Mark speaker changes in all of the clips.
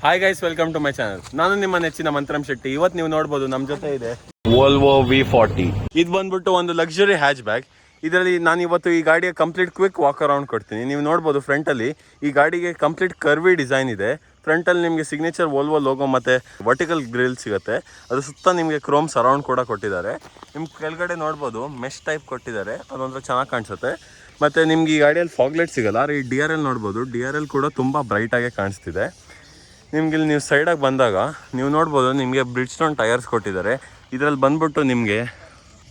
Speaker 1: Hi guys, welcome to my channel. ನಾನು ನಿಮ್ಮ ನೆಚ್ಚಿನ ಮಂತ್ರಂ ಶೆಟ್ಟಿ. ಇವತ್ತು ನೀವು ನೋಡ್ಬೋದು ನಮ್ಮ ಜೊತೆ ಇದೆ ವೋಲ್ವೋ V40. ಇದು ಬಂದ್ಬಿಟ್ಟು ಒಂದು ಲಕ್ಸುರಿ ಹ್ಯಾಚ್ ಬ್ಯಾಗ್. ಇದರಲ್ಲಿ ನಾನು ಇವತ್ತು ಈ ಗಾಡಿಯ ಕಂಪ್ಲೀಟ್ ಕ್ವಿಕ್ ವಾಕ್ ಅರೌಂಡ್ ಕೊಡ್ತೀನಿ. ನೀವು ನೋಡ್ಬೋದು ಫ್ರಂಟಲ್ಲಿ ಈ ಗಾಡಿಗೆ ಕಂಪ್ಲೀಟ್ ಕರ್ವಿ ಡಿಸೈನ್ ಇದೆ. ಫ್ರಂಟಲ್ಲಿ ನಿಮಗೆ ಸಿಗ್ನೇಚರ್ ವೋಲ್ವೋ ಲೋಗೋ ಮತ್ತು ವರ್ಟಿಕಲ್ ಗ್ರಿಲ್ ಸಿಗುತ್ತೆ. ಅದು ಸುತ್ತ ನಿಮಗೆ ಕ್ರೋಮ್ ಸರೌಂಡ್ ಕೂಡ ಕೊಟ್ಟಿದ್ದಾರೆ. ನಿಮ್ಮ ಕೆಳಗಡೆ ನೋಡ್ಬೋದು ಮೆಶ್ ಟೈಪ್ ಕೊಟ್ಟಿದ್ದಾರೆ, ಅದೊಂಥರ ಚೆನ್ನಾಗಿ ಕಾಣಿಸುತ್ತೆ. ಮತ್ತು ನಿಮ್ಗೆ ಈ ಗಾಡಿಯಲ್ಲಿ ಫಾಗ್ಲೈಟ್ ಸಿಗಲ್ಲ. ಆದರೆ ಈ DRL ನೋಡ್ಬೋದು, DRL ಕೂಡ ತುಂಬ ಬ್ರೈಟಾಗೆ ಕಾಣಿಸ್ತಿದೆ. ನಿಮ್ಗೆ ಇಲ್ಲಿ ನೀವು ಸೈಡಾಗಿ ಬಂದಾಗ ನೀವು ನೋಡ್ಬೋದು ನಿಮಗೆ ಬ್ರಿಡ್ಜ್ಸ್ಟೋನ್ ಟೈರ್ಸ್ ಕೊಟ್ಟಿದ್ದಾರೆ. ಇದರಲ್ಲಿ ಬಂದ್ಬಿಟ್ಟು ನಿಮಗೆ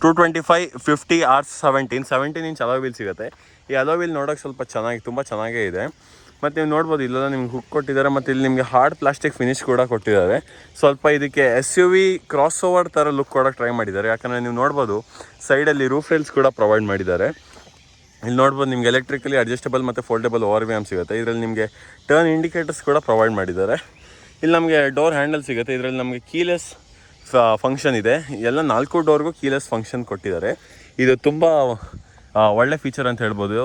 Speaker 1: 225, 50, R17 ಇಂಚ್ ಅಲೋ ವೀಲ್ ಸಿಗುತ್ತೆ. ಈ ಅಲೋ ವೀಲ್ ನೋಡೋಕೆ ಸ್ವಲ್ಪ ತುಂಬ ಚೆನ್ನಾಗೇ ಇದೆ. ಮತ್ತು ನೀವು ನೋಡ್ಬೋದು ಇಲ್ಲೆಲ್ಲ ನಿಮ್ಗೆ ಹುಕ್ ಕೊಟ್ಟಿದ್ದಾರೆ. ಮತ್ತು ಇಲ್ಲಿ ನಿಮಗೆ ಹಾರ್ಡ್ ಪ್ಲಾಸ್ಟಿಕ್ ಫಿನಿಶ್ ಕೂಡ ಕೊಟ್ಟಿದ್ದಾರೆ. ಸ್ವಲ್ಪ ಇದಕ್ಕೆ SUV ಕ್ರಾಸ್ ಓವರ್ ಥರ ಲುಕ್ ಕೊಡೋಕೆ ಟ್ರೈ ಮಾಡಿದ್ದಾರೆ. ಯಾಕಂದರೆ ನೀವು ನೋಡ್ಬೋದು ಸೈಡಲ್ಲಿ ರೂಫ್ ರೇಲ್ಸ್ ಕೂಡ ಪ್ರೊವೈಡ್ ಮಾಡಿದ್ದಾರೆ. ಇಲ್ಲಿ ನೋಡ್ಬೋದು ನಿಮ್ಗೆ ಎಲೆಕ್ಟ್ರಿಕಲಿ ಅಡ್ಜಸ್ಟಬಲ್ ಮತ್ತು ಫೋಲ್ಡಬಲ್ ORVM ಸಿಗುತ್ತೆ. ಇದರಲ್ಲಿ ನಿಮಗೆ ಟರ್ನ್ ಇಂಡಿಕೇಟರ್ಸ್ ಕೂಡ ಪ್ರೊವೈಡ್ ಮಾಡಿದ್ದಾರೆ. ಇಲ್ಲಿ ನಮಗೆ ಡೋರ್ ಹ್ಯಾಂಡಲ್ ಸಿಗುತ್ತೆ. ಇದರಲ್ಲಿ ನಮಗೆ ಕೀಲೆಸ್ ಫಂಕ್ಷನ್ ಇದೆ. ಎಲ್ಲ 4 ಡೋರ್ಗೂ ಕೀಲೆಸ್ ಫಂಕ್ಷನ್ ಕೊಟ್ಟಿದ್ದಾರೆ. ಇದು ತುಂಬ ಒಳ್ಳೆ ಫೀಚರ್ ಅಂತ ಹೇಳ್ಬೋದು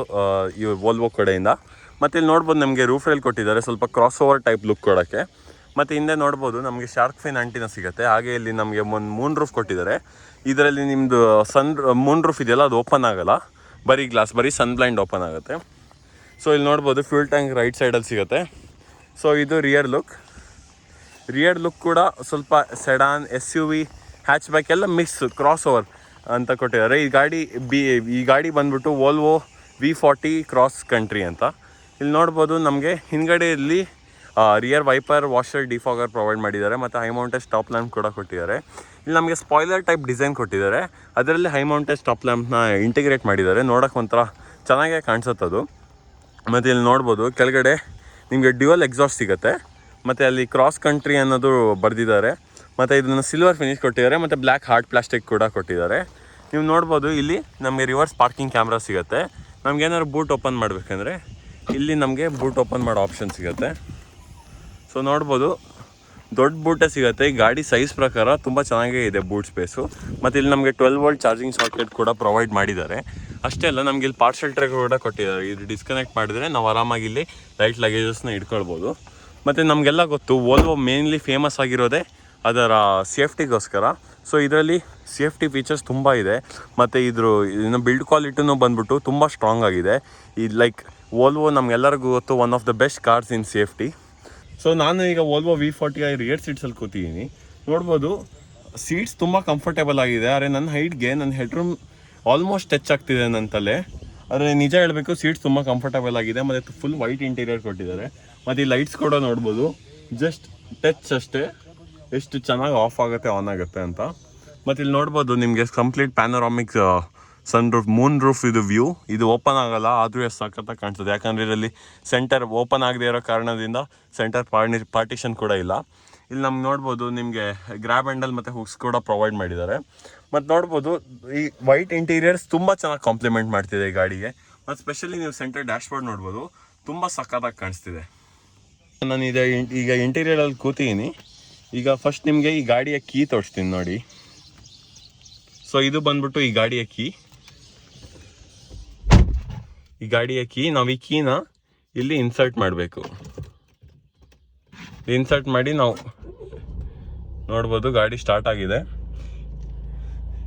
Speaker 1: ಈ ವೋಲ್ವೋ ಕಡೆಯಿಂದ. ಮತ್ತು ಇಲ್ಲಿ ನೋಡ್ಬೋದು ನಮಗೆ ರೂಫ್ ರೈಲ್ ಕೊಟ್ಟಿದ್ದಾರೆ, ಸ್ವಲ್ಪ ಕ್ರಾಸ್ ಓವರ್ ಟೈಪ್ ಲುಕ್ ಕೊಡೋಕ್ಕೆ. ಮತ್ತು ಹಿಂದೆ ನೋಡ್ಬೋದು ನಮಗೆ ಶಾರ್ಕ್ ಫಿನ್ ಆಂಟಿನ ಸಿಗುತ್ತೆ. ಹಾಗೆ ಇಲ್ಲಿ ನಮಗೆ ಒಂದು ಮೂನ್ ರೂಫ್ ಕೊಟ್ಟಿದ್ದಾರೆ. ಇದರಲ್ಲಿ ನಿಮ್ಮದು ಮೂನ್ ರೂಫ್ ಇದೆಯಲ್ಲ, ಅದು ಓಪನ್ ಆಗೋಲ್ಲ, ಬರೀ ಗ್ಲಾಸ್, ಬರೀ ಸನ್ ಬ್ಲೈಂಡ್ ಓಪನ್ ಆಗುತ್ತೆ. ಸೊ ಇಲ್ಲಿ ನೋಡ್ಬೋದು ಫ್ಯೂಲ್ ಟ್ಯಾಂಕ್ ರೈಟ್ ಸೈಡಲ್ಲಿ ಸಿಗುತ್ತೆ. ಸೊ ಇದು ರಿಯರ್ ಲುಕ್ ಕೂಡ ಸ್ವಲ್ಪ ಸೆಡಾನ್, SUV, ಹ್ಯಾಚ್ ಬ್ಯಾಕ್ ಎಲ್ಲ ಮಿಕ್ಸ್ ಕ್ರಾಸ್ ಓವರ್ ಅಂತ ಕೊಟ್ಟಿದ್ದಾರೆ. ಈ ಗಾಡಿ ಬಂದ್ಬಿಟ್ಟು ವೋಲ್ವೋ V40 ಕ್ರಾಸ್ ಕಂಟ್ರಿ ಅಂತ. ಇಲ್ಲಿ ನೋಡ್ಬೋದು ನಮಗೆ ಹಿಂದ್ಗಡೆಯಲ್ಲಿ rear wiper, washer, defogger provide ಮಾಡಿದ್ದಾರೆ. ಮತ್ತು ಹೈ ಮೌಂಟೆಡ್ ಸ್ಟಾಪ್ ಲ್ಯಾಂಪ್ ಕೂಡ ಕೊಟ್ಟಿದ್ದಾರೆ. ಇಲ್ಲಿ ನಮಗೆ ಸ್ಪಾಯ್ಲರ್ ಟೈಪ್ ಡಿಸೈನ್ ಕೊಟ್ಟಿದ್ದಾರೆ. ಅದರಲ್ಲಿ ಹೈ ಮೌಂಟೆಡ್ ಸ್ಟಾಪ್ ಲ್ಯಾಂಪ್ನ ಇಂಟಿಗ್ರೇಟ್ ಮಾಡಿದ್ದಾರೆ. ನೋಡೋಕೆ ಒಂಥರ ಚೆನ್ನಾಗೇ ಕಾಣಿಸುತ್ತದು. ಮತ್ತು ಇಲ್ಲಿ ನೋಡ್ಬೋದು ಕೆಳಗಡೆ ನಿಮಗೆ ಡ್ಯುಯಲ್ ಎಕ್ಸಾಸ್ಟ್ ಸಿಗುತ್ತೆ. ಮತ್ತು ಅಲ್ಲಿ ಕ್ರಾಸ್ ಕಂಟ್ರಿ ಅನ್ನೋದು ಬರೆದಿದ್ದಾರೆ. ಮತ್ತು ಇದನ್ನು ಸಿಲ್ವರ್ ಫಿನಿಶ್ ಕೊಟ್ಟಿದ್ದಾರೆ. ಮತ್ತು ಬ್ಲ್ಯಾಕ್ ಹಾರ್ಡ್ ಪ್ಲಾಸ್ಟಿಕ್ ಕೂಡ ಕೊಟ್ಟಿದ್ದಾರೆ. ನೀವು ನೋಡ್ಬೋದು ಇಲ್ಲಿ ನಮಗೆ ರಿವರ್ಸ್ ಪಾರ್ಕಿಂಗ್ ಕ್ಯಾಮ್ರಾ ಸಿಗುತ್ತೆ. ನಮಗೇನಾದ್ರು ಬೂಟ್ ಓಪನ್ ಮಾಡಬೇಕಂದ್ರೆ ಇಲ್ಲಿ ನಮಗೆ ಬೂಟ್ ಓಪನ್ ಮಾಡೋ ಆಪ್ಷನ್ ಸಿಗುತ್ತೆ. ಸೊ ನೋಡ್ಬೋದು ದೊಡ್ಡ ಬೂಟೇ ಸಿಗುತ್ತೆ. ಈ ಗಾಡಿ ಸೈಜ್ ಪ್ರಕಾರ ತುಂಬ ಚೆನ್ನಾಗೇ ಇದೆ ಬೂಟ್ ಸ್ಪೇಸು. ಮತ್ತು ಇಲ್ಲಿ ನಮಗೆ 12 ವೋಲ್ಟ್ ಚಾರ್ಜಿಂಗ್ ಸಾಕೆಟ್ ಕೂಡ ಪ್ರೊವೈಡ್ ಮಾಡಿದ್ದಾರೆ. ಅಷ್ಟೇ ಅಲ್ಲ, ನಮಗೆ ಇಲ್ಲಿ ಪಾರ್ಸಲ್ ಟ್ರೇ ಕೂಡ ಕೊಟ್ಟಿದ್ದಾರೆ. ಇದು ಡಿಸ್ಕನೆಕ್ಟ್ ಮಾಡಿದರೆ ನಾವು ಆರಾಮಾಗಿ ಇಲ್ಲಿ ಲೈಟ್ ಲಗೇಜಸ್ನ ಇಟ್ಕೊಳ್ಬೋದು. ಮತ್ತು ನಮಗೆಲ್ಲ ಗೊತ್ತು ವೋಲ್ವೋ ಮೇನ್ಲಿ ಫೇಮಸ್ ಆಗಿರೋದೇ ಅದರ ಸೇಫ್ಟಿಗೋಸ್ಕರ. ಸೊ ಇದರಲ್ಲಿ ಸೇಫ್ಟಿ ಫೀಚರ್ಸ್ ತುಂಬ ಇದೆ. ಮತ್ತು ಇನ್ನು ಬಿಲ್ಡ್ ಕ್ವಾಲಿಟಿನೂ ಬಂದ್ಬಿಟ್ಟು ತುಂಬ ಸ್ಟ್ರಾಂಗ್ ಆಗಿದೆ. ಈ ಲೈಕ್ ವೋಲ್ವೋ ನಮಗೆಲ್ಲರಿಗೂ ಗೊತ್ತು one of the best cars in safety. So ನಾನು ಈಗ ವೋಲ್ವೋ V40 ರಿಯರ್ ಸೀಟ್ಸಲ್ಲಿ ಕೂತಿದ್ದೀನಿ. ನೋಡ್ಬೋದು ಸೀಟ್ಸ್ ತುಂಬ ಕಂಫರ್ಟೇಬಲ್ ಆಗಿದೆ. ಆದರೆ ನನ್ನ ಹೈಟ್ಗೆ ನನ್ನ ಹೆಡ್ರೂಮ್ ಆಲ್ಮೋಸ್ಟ್ ಟಚ್ ಆಗ್ತಿದೆ ನನ್ನ ತಲೆ. ಆದರೆ ನಿಜ ಹೇಳಬೇಕು, ಸೀಟ್ಸ್ ತುಂಬ ಕಂಫರ್ಟೇಬಲ್ ಆಗಿದೆ. ಮತ್ತು ಫುಲ್ ವೈಟ್ ಇಂಟೀರಿಯರ್ ಕೊಟ್ಟಿದ್ದಾರೆ. ಮತ್ತು ಈ ಲೈಟ್ಸ್ ಕೂಡ ನೋಡ್ಬೋದು ಜಸ್ಟ್ ಟಚ್ ಅಷ್ಟೇ, ಎಷ್ಟು ಚೆನ್ನಾಗಿ ಆಫ್ ಆಗುತ್ತೆ, ಆನ್ ಆಗುತ್ತೆ ಅಂತ. ಮತ್ತು ಇಲ್ಲಿ ನೋಡ್ಬೋದು ನಿಮಗೆ ಕಂಪ್ಲೀಟ್ ಪ್ಯಾನೋರಾಮಿಕ್ ಮೂನ್ ರೂಫ್ ಇದು ವ್ಯೂ. ಇದು ಓಪನ್ ಆಗಲ್ಲ, ಆದರೂ ಎಷ್ಟು ಸಖತ್ತಾಗಿ ಕಾಣಿಸುತ್ತೆ. ಯಾಕಂದರೆ ಇದರಲ್ಲಿ ಸೆಂಟರ್ ಓಪನ್ ಆಗದೆ ಇರೋ ಕಾರಣದಿಂದ ಸೆಂಟರ್ ಪಾರ್ಟಿಷನ್ ಕೂಡ ಇಲ್ಲ. ಇಲ್ಲಿ ನಮ್ಗೆ ನೋಡ್ಬೋದು ನಿಮಗೆ ಗ್ರ್ಯಾಬ್ ಹ್ಯಾಂಡಲ್ ಮತ್ತು ಹುಕ್ಸ್ ಕೂಡ ಪ್ರೊವೈಡ್ ಮಾಡಿದ್ದಾರೆ. ಮತ್ತು ನೋಡ್ಬೋದು ಈ ವೈಟ್ ಇಂಟೀರಿಯರ್ಸ್ ತುಂಬ ಚೆನ್ನಾಗಿ ಕಾಂಪ್ಲಿಮೆಂಟ್ ಮಾಡ್ತಿದೆ ಈ ಗಾಡಿಗೆ. ಮತ್ತು ಸ್ಪೆಷಲಿ ನೀವು ಸೆಂಟರ್ ಡ್ಯಾಶ್ಬೋರ್ಡ್ ನೋಡ್ಬೋದು, ತುಂಬ ಸಖತ್ತಾಗಿ ಕಾಣಿಸ್ತಿದೆ. ನಾನು ಈಗ ಇಂಟೀರಿಯರಲ್ಲಿ ಕೂತಿದ್ದೀನಿ. ಈಗ ಫಸ್ಟ್ ನಿಮಗೆ ಈ ಗಾಡಿಯ ಕೀ ತೋರಿಸ್ತೀನಿ ನೋಡಿ. ಸೊ ಇದು ಬಂದ್ಬಿಟ್ಟು ಈ ಗಾಡಿಯ ಕೀ. ನಾವು ಈ ಕೀನ ಇಲ್ಲಿ ಇನ್ಸರ್ಟ್ ಮಾಡಬೇಕು. ಇನ್ಸರ್ಟ್ ಮಾಡಿ ನಾವು ನೋಡ್ಬೋದು ಗಾಡಿ ಸ್ಟಾರ್ಟ್ ಆಗಿದೆ.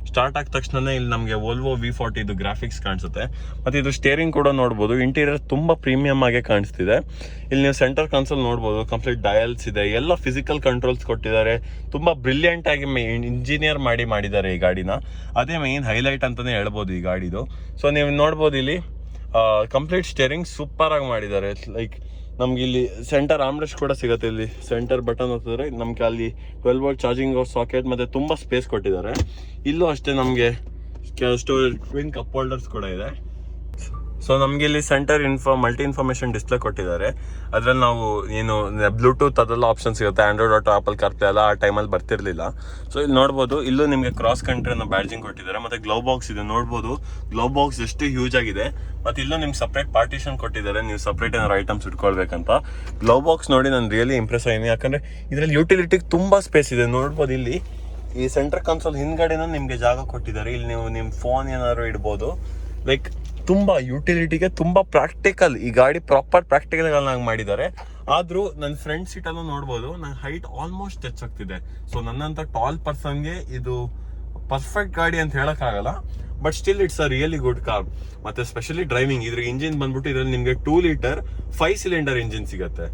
Speaker 1: ಸ್ಟಾರ್ಟ್ ಆದ ತಕ್ಷಣ ಇಲ್ಲಿ ನಮಗೆ ವೋಲ್ವೋ V40 ಇದು ಗ್ರಾಫಿಕ್ಸ್ ಕಾಣಿಸುತ್ತೆ. ಮತ್ತು ಇದು ಸ್ಟೇರಿಂಗ್ ಕೂಡ ನೋಡ್ಬೋದು, ಇಂಟೀರಿಯರ್ ತುಂಬ ಪ್ರೀಮಿಯಮ್ ಆಗಿ ಕಾಣಿಸ್ತಿದೆ. ಇಲ್ಲಿ ನೀವು ಸೆಂಟರ್ ಕನ್ಸೋಲ್ ನೋಡ್ಬೋದು, ಕಂಪ್ಲೀಟ್ ಡಯಲ್ಸ್ ಇದೆ, ಎಲ್ಲ ಫಿಸಿಕಲ್ ಕಂಟ್ರೋಲ್ಸ್ ಕೊಟ್ಟಿದ್ದಾರೆ. ತುಂಬ ಬ್ರಿಲಿಯಂಟ್ ಆಗಿ ಇಂಜಿನಿಯರ್ ಮಾಡಿದ್ದಾರೆ ಈ ಗಾಡಿನ. ಅದೇ ಮೇನ್ ಹೈಲೈಟ್ ಅಂತಲೇ ಹೇಳ್ಬೋದು ಈ ಗಾಡಿದು. ಸೊ ನೀವು ನೋಡ್ಬೋದು ಇಲ್ಲಿ ಕಂಪ್ಲೀಟ್ ಸ್ಟೇರಿಂಗ್ ಸೂಪರಾಗಿ ಮಾಡಿದ್ದಾರೆ. ಲೈಕ್ ನಮ್ಗೆ ಇಲ್ಲಿ ಸೆಂಟರ್ ಆಮ್ರೆಸ್ಟ್ ಕೂಡ ಸಿಗುತ್ತೆ. ಇಲ್ಲಿ ಸೆಂಟರ್ ಬಟನ್ ಹೊತ್ತಿದ್ರೆ ನಮ್ಗೆ ಅಲ್ಲಿ 12 ವೋಲ್ಟ್ ಚಾರ್ಜಿಂಗ್ ಸಾಕೆಟ್ ಮತ್ತು ತುಂಬ ಸ್ಪೇಸ್ ಕೊಟ್ಟಿದ್ದಾರೆ. ಇಲ್ಲೂ ಅಷ್ಟೇ ನಮಗೆ ಟ್ವಿನ್ ಕಪ್ ಹೋಲ್ಡರ್ಸ್ ಕೂಡ ಇದೆ. ಸೊ ನಮಗೆ ಇಲ್ಲಿ ಸೆಂಟರ್ ಮಲ್ಟಿ ಇನ್ಫಾರ್ಮೇಷನ್ ಡಿಸ್ಪ್ಲೇ ಕೊಟ್ಟಿದ್ದಾರೆ. ಅದರಲ್ಲಿ ನಾವು ಏನು ಬ್ಲೂಟೂತ್ ಅದೆಲ್ಲ ಆಪ್ಷನ್ ಸಿಗುತ್ತೆ. ಆಂಡ್ರಾಯ್ಡ್ ಆಟೋ, ಆಪಲ್ ಕಾರ್ಪ್ಲೇ ಎಲ್ಲ ಆ ಟೈಮಲ್ಲಿ ಬರ್ತಿರ್ಲಿಲ್ಲ. ಸೊ ಇಲ್ಲಿ ನೋಡ್ಬೋದು ಇಲ್ಲೂ ನಿಮಗೆ ಕ್ರಾಸ್ ಕಂಟ್ರಿ ಅನ್ನೋ ಬ್ಯಾಡ್ಜಿಂಗ್ ಕೊಟ್ಟಿದ್ದಾರೆ. ಮತ್ತು ಗ್ಲೋ ಬಾಕ್ಸ್ ಇದೆ, ನೋಡ್ಬೋದು ಗ್ಲೋ ಬಾಕ್ಸ್ ಎಷ್ಟು ಹ್ಯೂಜ್ ಆಗಿದೆ. ಮತ್ತು ಇಲ್ಲೂ ನಿಮ್ಗೆ ಸಪ್ರೇಟ್ ಪಾರ್ಟಿಷನ್ ಕೊಟ್ಟಿದ್ದಾರೆ, ನೀವು ಸಪ್ರೇಟ್ ಏನಾದ್ರು ಐಟಮ್ಸ್ ಇಟ್ಕೊಳ್ಬೇಕಂತ. ಗ್ಲೋ ಬಾಕ್ಸ್ ನೋಡಿ ನಾನು ರಿಯಲಿ ಇಂಪ್ರೆಸ್ ಆಗಿದ್ದೀನಿ. ಯಾಕಂದರೆ ಇದರಲ್ಲಿ ಯುಟಿಲಿಟಿಗೆ ತುಂಬ ಸ್ಪೇಸ್ ಇದೆ. ನೋಡ್ಬೋದು ಇಲ್ಲಿ ಈ ಸೆಂಟರ್ ಕನ್ಸೋಲ್ ಹಿಂದ್ಗಡೆನೂ ನಿಮಗೆ ಜಾಗ ಕೊಟ್ಟಿದ್ದಾರೆ. ಇಲ್ಲಿ ನೀವು ನಿಮ್ಮ ಫೋನ್ ಏನಾದ್ರು ಇಡ್ಬೋದು. ಲೈಕ್ ತುಂಬ ಯುಟಿಲಿಟಿಗೆ ತುಂಬ ಪ್ರಾಕ್ಟಿಕಲ್, ಈ ಗಾಡಿ ಪ್ರಾಪರ್ ಪ್ರಾಕ್ಟಿಕಲ್ಗಳನ್ನಾಗಿ ಮಾಡಿದ್ದಾರೆ. ಆದ್ರೂ ನನ್ನ ಫ್ರಂಟ್ ಸೀಟಲ್ಲೂ ನೋಡ್ಬೋದು ನನ್ನ ಹೈಟ್ ಆಲ್ಮೋಸ್ಟ್ ಟಚ್ ಆಗ್ತಿದೆ. ಸೊ ನನ್ನಂತ ಟಾಲ್ ಪರ್ಸನ್ಗೆ ಇದು ಪರ್ಫೆಕ್ಟ್ ಗಾಡಿ ಅಂತ ಹೇಳಕ್ಕಾಗಲ್ಲ, but still it's a really good car. ಮತ್ತೆ ಸ್ಪೆಷಲಿ ಡ್ರೈವಿಂಗ್, ಇದ್ರ ಇಂಜಿನ್ ಬಂದ್ಬಿಟ್ಟು ಇದ್ರಲ್ಲಿ ನಿಮಗೆ 2 ಲೀಟರ್ 5 ಸಿಲಿಂಡರ್ ಇಂಜಿನ್ ಸಿಗುತ್ತೆ.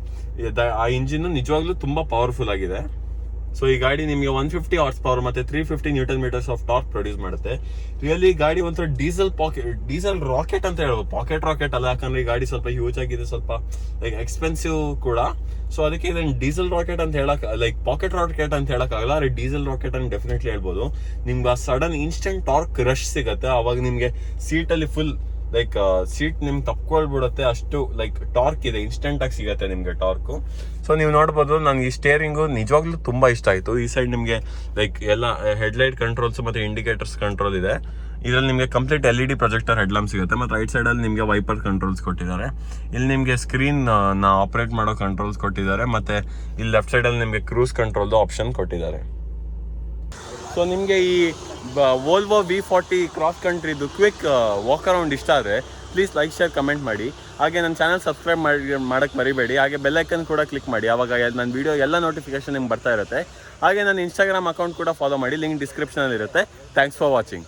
Speaker 1: ಆ ಇಂಜಿನ್ ನಿಜವಾಗ್ಲೂ ತುಂಬಾ ಪವರ್ಫುಲ್ ಆಗಿದೆ. ಸೊ ಈ ಗಾಡಿ ನಿಮಗೆ 150 ಹಾರ್ಸ್ ಪವರ್ ಮತ್ತೆ 350 newton metres of torque produce ಮಾಡುತ್ತೆ. ರಿಯಲಿ ಗಾಡಿ ಒಂಥರ ಡೀಸೆಲ್ ರಾಕೆಟ್ ಅಂತ ಹೇಳ್ಬೋದು, ಪಾಕೆಟ್ ರಾಕೆಟ್ ಅಲ್ಲ, ಯಾಕಂದ್ರೆ ಈ ಗಾಡಿ ಸ್ವಲ್ಪ ಹ್ಯೂಜ್ ಆಗಿದೆ, ಸ್ವಲ್ಪ ಲೈಕ್ ಎಕ್ಸ್ಪೆನ್ಸಿವ್ ಕೂಡ. ಸೊ ಅದಕ್ಕೆ ಇದನ್ನ ಡೀಸೆಲ್ ರಾಕೆಟ್ ಅಂತ ಹೇಳಕ್, ಲೈಕ್ ಪಾಕೆಟ್ ರಾಕೆಟ್ ಅಂತ ಹೇಳಕ್ ಆಗಲ್ಲ, ಅರೆ ಡೀಸೆಲ್ ರಾಕೆಟ್ ಅಂತ ಡೆಫಿನೆಟ್ಲಿ ಹೇಳ್ಬೋದು. ನಿಮ್ಗೆ ಆ ಸಡನ್ ಇನ್ಸ್ಟೆಂಟ್ ಟಾರ್ಕ್ ರಶ್ ಸಿಗುತ್ತೆ, ಅವಾಗ ನಿಮ್ಗೆ ಸೀಟಲ್ಲಿ ಫುಲ್ ಲೈಕ್ ಸೀಟ್ ನಿಮ್ಗೆ ತಪ್ಕೊಳ್ಬಿಡುತ್ತೆ, ಅಷ್ಟು ಲೈಕ್ ಟಾರ್ಕ್ ಇದೆ, ಇನ್ಸ್ಟೆಂಟ್ ಆಗಿ ಸಿಗುತ್ತೆ ನಿಮ್ಗೆ ಟಾರ್ಕ್. ಸೊ ನೀವು ನೋಡ್ಬೋದು ನನಗೆ ಈ ಸ್ಟೇರಿಂಗು ನಿಜವಾಗ್ಲೂ ತುಂಬಾ ಇಷ್ಟ ಆಯ್ತು. ಈ ಸೈಡ್ ನಿಮ್ಗೆ ಲೈಕ್ ಎಲ್ಲ ಹೆಡ್ಲೈಟ್ ಕಂಟ್ರೋಲ್ಸ್ ಮತ್ತೆ ಇಂಡಿಕೇಟರ್ಸ್ ಕಂಟ್ರೋಲ್ ಇದೆ. ಇದರಲ್ಲಿ ನಿಮಗೆ ಕಂಪ್ಲೀಟ್ LED ಪ್ರೊಜೆಕ್ಟರ್ ಹೆಡ್ಲಾಂಪ್ ಸಿಗುತ್ತೆ. ಮತ್ತೆ ರೈಟ್ ಸೈಡ್ ಅಲ್ಲಿ ನಿಮಗೆ ವೈಪರ್ ಕಂಟ್ರೋಲ್ಸ್ ಕೊಟ್ಟಿದ್ದಾರೆ. ಇಲ್ಲಿ ನಿಮಗೆ ಸ್ಕ್ರೀನ್ ಆಪರೇಟ್ ಮಾಡೋ ಕಂಟ್ರೋಲ್ಸ್ ಕೊಟ್ಟಿದ್ದಾರೆ. ಮತ್ತೆ ಇಲ್ಲಿ ಲೆಫ್ಟ್ ಸೈಡ್ ಅಲ್ಲಿ ನಿಮಗೆ ಕ್ರೂಸ್ ಕಂಟ್ರೋಲ್ ಆಪ್ಷನ್ ಕೊಟ್ಟಿದ್ದಾರೆ. ಸೊ ನಿಮಗೆ ಈ ವೋಲ್ವೋ V40 ಕ್ರಾಸ್ ಕಂಟ್ರಿದು ಕ್ವಿಕ್ ವಾಕ್ ಅರೌಂಡ್ ಇಷ್ಟ ಆದರೆ ಪ್ಲೀಸ್ ಲೈಕ್, ಶೇರ್, ಕಮೆಂಟ್ ಮಾಡಿ. ಹಾಗೆ ನನ್ನ ಚಾನಲ್ ಸಬ್ಸ್ಕ್ರೈಬ್ ಮಾಡೋಕ್ಕೆ ಮರಿಬೇಡಿ. ಹಾಗೆ ಬೆಲ್ ಐಕನ್ ಕೂಡ ಕ್ಲಿಕ್ ಮಾಡಿ, ಆವಾಗ ನನ್ನ ವಿಡಿಯೋ ಎಲ್ಲ ನೋಟಿಫಿಕೇಶನ್ ನಿಮ್ಗೆ ಬರ್ತಾ ಇರುತ್ತೆ. ಹಾಗೆ ನನ್ನ ಇನ್ಸ್ಟಾಗ್ರಾಮ್ ಅಕೌಂಟ್ ಕೂಡ ಫಾಲೋ ಮಾಡಿ, ಲಿಂಕ್ ಡಿಸ್ಕ್ರಿಪ್ಷನಲ್ಲಿ ಇರುತ್ತೆ. Thanks for watching.